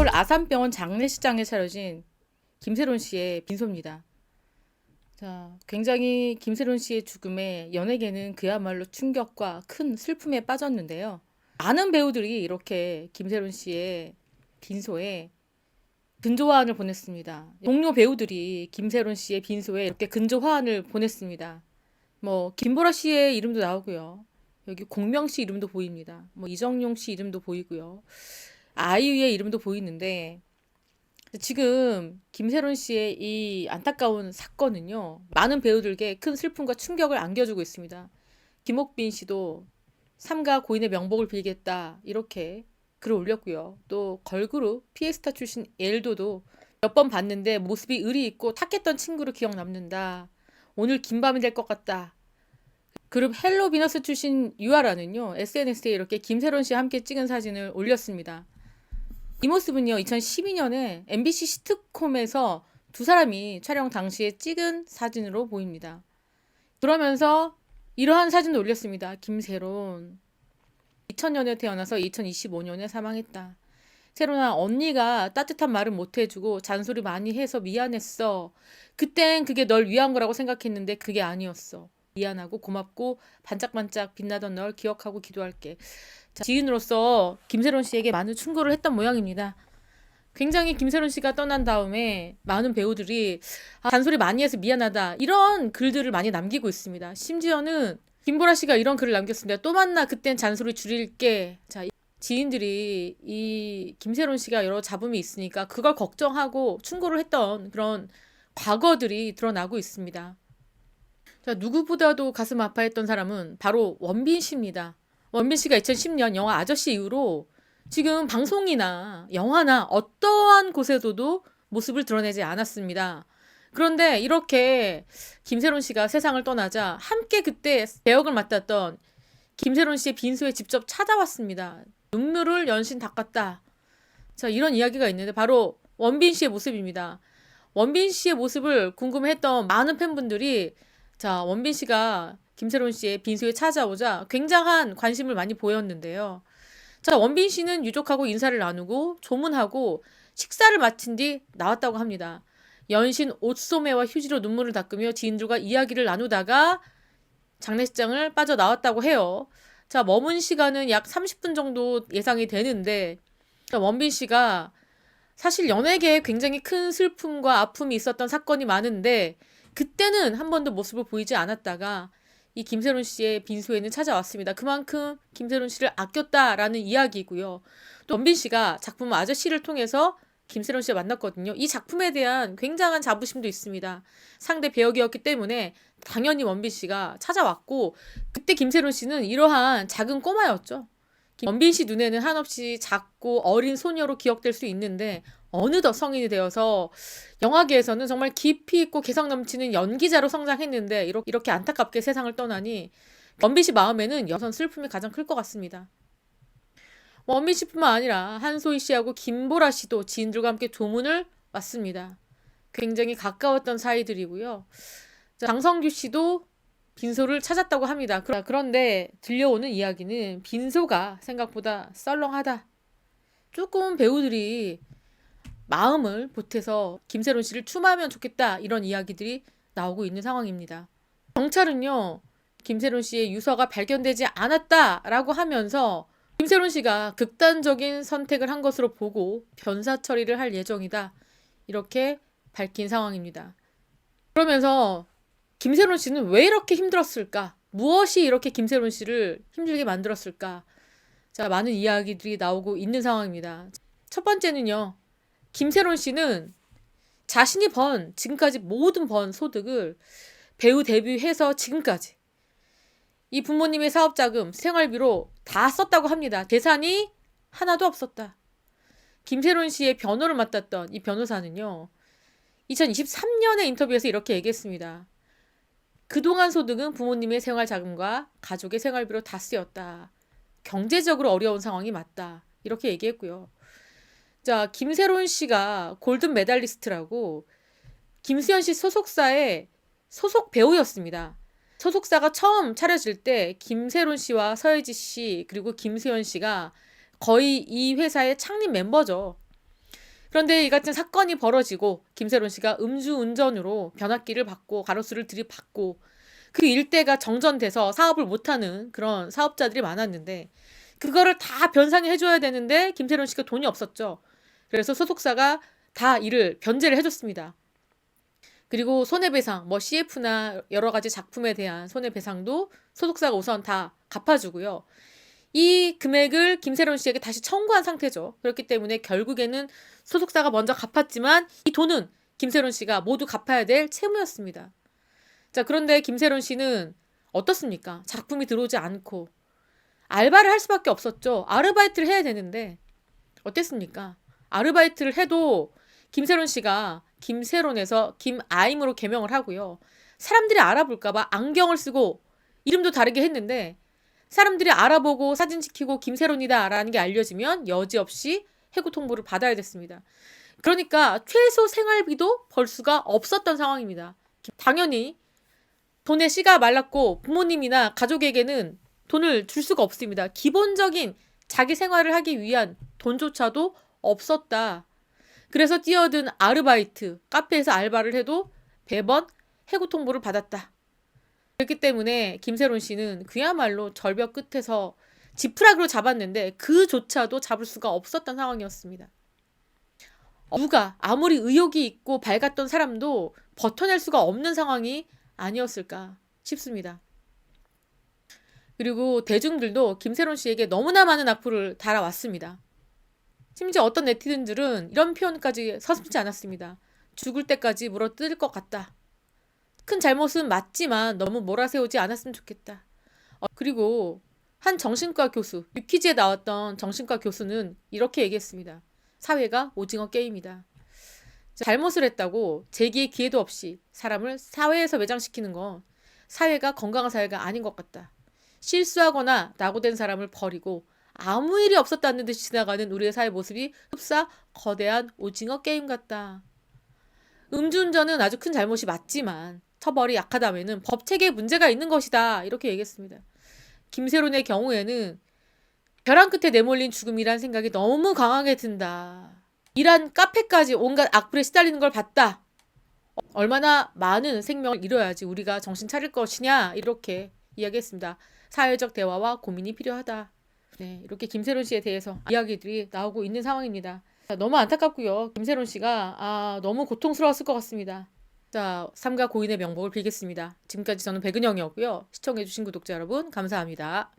서울 아산병원 장례식장에 차려진 김세론 씨의 빈소입니다. 자, 굉장히 김세론 씨의 죽음에 연예계는 그야말로 충격과 큰 슬픔에 빠졌는데요. 많은 배우들이 이렇게 김세론 씨의 빈소에 근조화환을 보냈습니다. 동료 배우들이 김세론 씨의 빈소에 이렇게 근조화환을 보냈습니다. 뭐 김보라 씨의 이름도 나오고요. 여기 공명 씨 이름도 보입니다. 뭐 이정용 씨 이름도 보이고요. 아이유의 이름도 보이는데 지금 김세론 씨의 이 안타까운 사건은요, 많은 배우들에게 큰 슬픔과 충격을 안겨주고 있습니다. 김옥빈 씨도 삼가 고인의 명복을 빌겠다 이렇게 글을 올렸고요. 또 걸그룹 피에스타 출신 엘도도 몇 번 봤는데 모습이 의리 있고 탁했던 친구로 기억 남는다. 오늘 긴 밤이 될 것 같다. 그룹 헬로 비너스 출신 유아라는요, SNS에 이렇게 김세론 씨와 함께 찍은 사진을 올렸습니다. 이 모습은요, 2012년에 MBC 시트콤에서 두 사람이 촬영 당시에 찍은 사진으로 보입니다. 그러면서 이러한 사진을 올렸습니다. 김세론. 2000년에 태어나서 2025년에 사망했다. 세론아, 언니가 따뜻한 말을 못 해주고 잔소리 많이 해서 미안했어. 그땐 그게 널 위한 거라고 생각했는데 그게 아니었어. 미안하고 고맙고 반짝반짝 빛나던 널 기억하고 기도할게. 자, 지인으로서 김세론 씨에게 많은 충고를 했던 모양입니다. 굉장히 김세론 씨가 떠난 다음에 많은 배우들이 잔소리 많이 해서 미안하다 이런 글들을 많이 남기고 있습니다. 심지어는 김보라 씨가 이런 글을 남겼습니다. 또 만나 그땐 잔소리 줄일게. 자, 지인들이 이 김세론 씨가 여러 잡음이 있으니까 그걸 걱정하고 충고를 했던 그런 과거들이 드러나고 있습니다. 자, 누구보다도 가슴 아파했던 사람은 바로 원빈 씨입니다. 원빈 씨가 2010년 영화 아저씨 이후로 지금 방송이나 영화나 어떠한 곳에서도 모습을 드러내지 않았습니다. 그런데 이렇게 김세론 씨가 세상을 떠나자 함께 그때 배역을 맡았던 김세론 씨의 빈소에 직접 찾아왔습니다. 눈물을 연신 닦았다. 자, 이런 이야기가 있는데 바로 원빈 씨의 모습입니다. 원빈 씨의 모습을 궁금해했던 많은 팬분들이 자, 원빈 씨가 김세론 씨의 빈소에 찾아오자 굉장한 관심을 많이 보였는데요. 자, 원빈 씨는 유족하고 인사를 나누고 조문하고 식사를 마친 뒤 나왔다고 합니다. 연신 옷소매와 휴지로 눈물을 닦으며 지인들과 이야기를 나누다가 장례식장을 빠져나왔다고 해요. 자, 머문 시간은 약 30분 정도 예상이 되는데 원빈 씨가 사실 연예계에 굉장히 큰 슬픔과 아픔이 있었던 사건이 많은데 그때는 한 번도 모습을 보이지 않았다가 이 김세론 씨의 빈소에는 찾아왔습니다. 그만큼 김세론 씨를 아꼈다라는 이야기고요. 또 원빈 씨가 작품 아저씨를 통해서 김세론 씨를 만났거든요. 이 작품에 대한 굉장한 자부심도 있습니다. 상대 배역이었기 때문에 당연히 원빈 씨가 찾아왔고 그때 김세론 씨는 이러한 작은 꼬마였죠. 원빈 씨 눈에는 한없이 작고 어린 소녀로 기억될 수 있는데 어느덧 성인이 되어서 영화계에서는 정말 깊이 있고 개성 넘치는 연기자로 성장했는데 이렇게 안타깝게 세상을 떠나니 원빈 씨 마음에는 여선 슬픔이 가장 클 것 같습니다. 원빈 씨뿐만 아니라 한소희 씨하고 김보라 씨도 지인들과 함께 조문을 왔습니다. 굉장히 가까웠던 사이들이고요. 장성규 씨도 빈소를 찾았다고 합니다. 그런데 들려오는 이야기는 빈소가 생각보다 썰렁하다. 조금 배우들이 마음을 보태서 김세론 씨를 추모하면 좋겠다 이런 이야기들이 나오고 있는 상황입니다. 경찰은요, 김세론 씨의 유서가 발견되지 않았다라고 하면서 김세론 씨가 극단적인 선택을 한 것으로 보고 변사 처리를 할 예정이다 이렇게 밝힌 상황입니다. 그러면서 김세론 씨는 왜 이렇게 힘들었을까? 무엇이 이렇게 김세론 씨를 힘들게 만들었을까? 자, 많은 이야기들이 나오고 있는 상황입니다. 첫 번째는요, 김세론 씨는 자신이 지금까지 모든 번 소득을 배우 데뷔해서 지금까지 이 부모님의 사업자금, 생활비로 다 썼다고 합니다. 재산이 하나도 없었다. 김세론 씨의 변호를 맡았던 이 변호사는요, 2023년에 인터뷰에서 이렇게 얘기했습니다. 그동안 소득은 부모님의 생활자금과 가족의 생활비로 다 쓰였다. 경제적으로 어려운 상황이 맞다. 이렇게 얘기했고요. 자, 김세론 씨가 골든 메달리스트라고 김수현 씨 소속사의 소속 배우였습니다. 소속사가 처음 차려질 때 김세론 씨와 서예지 씨 그리고 김수현 씨가 거의 이 회사의 창립 멤버죠. 그런데 이 같은 사건이 벌어지고 김세론 씨가 음주운전으로 변압기를 받고 가로수를 들이받고 그 일대가 정전돼서 사업을 못하는 그런 사업자들이 많았는데 그거를 다 변상해 해줘야 되는데 김세론 씨가 돈이 없었죠. 그래서 소속사가 다 이를 변제를 해줬습니다. 그리고 손해배상, 뭐 CF나 여러 가지 작품에 대한 손해배상도 소속사가 우선 다 갚아주고요. 이 금액을 김세론 씨에게 다시 청구한 상태죠. 그렇기 때문에 결국에는 소속사가 먼저 갚았지만 이 돈은 김세론 씨가 모두 갚아야 될 채무였습니다. 자, 그런데 김세론 씨는 어떻습니까? 작품이 들어오지 않고 알바를 할 수밖에 없었죠. 아르바이트를 해야 되는데 어땠습니까? 아르바이트를 해도 김세론 씨가 김세론에서 김아임으로 개명을 하고요. 사람들이 알아볼까봐 안경을 쓰고 이름도 다르게 했는데 사람들이 알아보고 사진 찍히고 김세론이다 라는 게 알려지면 여지없이 해고 통보를 받아야 됐습니다. 그러니까 최소 생활비도 벌 수가 없었던 상황입니다. 당연히 돈의 씨가 말랐고 부모님이나 가족에게는 돈을 줄 수가 없습니다. 기본적인 자기 생활을 하기 위한 돈조차도 없었다. 그래서 뛰어든 아르바이트, 카페에서 알바를 해도 매번 해고 통보를 받았다. 그렇기 때문에 김세론 씨는 그야말로 절벽 끝에서 지푸라기로 잡았는데 그조차도 잡을 수가 없었던 상황이었습니다. 누가 아무리 의욕이 있고 밝았던 사람도 버텨낼 수가 없는 상황이 아니었을까 싶습니다. 그리고 대중들도 김세론 씨에게 너무나 많은 악플을 달아왔습니다. 심지어 어떤 네티즌들은 이런 표현까지 서슴지 않았습니다. 죽을 때까지 물어뜯을 것 같다. 큰 잘못은 맞지만 너무 몰아세우지 않았으면 좋겠다. 그리고 한 정신과 교수, 유퀴즈에 나왔던 정신과 교수는 이렇게 얘기했습니다. 사회가 오징어 게임이다. 잘못을 했다고 재기의 기회도 없이 사람을 사회에서 매장시키는 건 사회가 건강한 사회가 아닌 것 같다. 실수하거나 낙오된 사람을 버리고 아무 일이 없었다는 듯이 지나가는 우리의 사회 모습이 흡사 거대한 오징어 게임 같다. 음주운전은 아주 큰 잘못이 맞지만 처벌이 약하다면은 법 체계에 문제가 있는 것이다. 이렇게 얘기했습니다. 김세론의 경우에는 벼랑 끝에 내몰린 죽음이란 생각이 너무 강하게 든다. 이란 카페까지 온갖 악플에 시달리는 걸 봤다. 얼마나 많은 생명을 잃어야지 우리가 정신 차릴 것이냐 이렇게 이야기했습니다. 사회적 대화와 고민이 필요하다. 네, 이렇게 김세론 씨에 대해서 이야기들이 나오고 있는 상황입니다. 자, 너무 안타깝고요. 김세론 씨가 너무 고통스러웠을 것 같습니다. 자, 삼가 고인의 명복을 빌겠습니다. 지금까지 저는 백은영이었고요. 시청해주신 구독자 여러분 감사합니다.